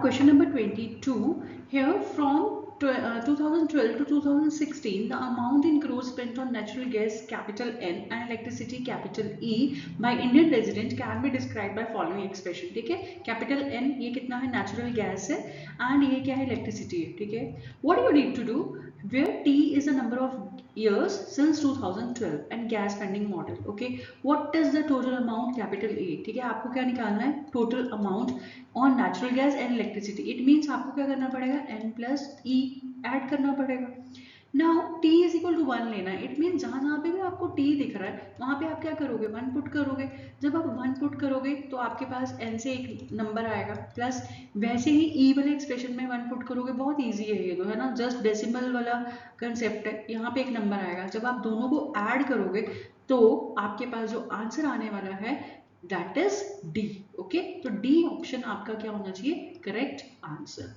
Question number 22. Here from 2012 to 2016, the amount in crores spent on natural gas capital N and electricity capital E by Indian resident can be described by following expression. ठीक है, capital N ये कितना है, natural gas है, and ये क्या है, electricity है. ठीक है, what you need to do, where T is the number of years since 2012 and gas spending model. Okay, what is the total amount, capital A. ठीक है, आपको क्या निकालना है, total amount on natural gas and electricity. It means आपको क्या करना पड़ेगा, n प्लस ई ऐड करना पड़ेगा. Now t is equal to 1 लेना है. इट मीन्स जहां जहां पे भी आपको t दिख रहा है वहां पे आप क्या करोगे, 1 पुट करोगे. जब आप 1 पुट करोगे तो आपके पास n से एक नंबर आएगा प्लस वैसे ही e वाले एक्सप्रेशन में 1 पुट करोगे. बहुत ईजी है ये तो, है ना, जस्ट डेसिमल वाला कंसेप्ट है. यहाँ पे एक नंबर आएगा, जब आप दोनों को ऐड करोगे तो आपके पास जो आंसर आने वाला है that is D. Okay, तो D ऑप्शन आपका क्या होना चाहिए, करेक्ट आंसर.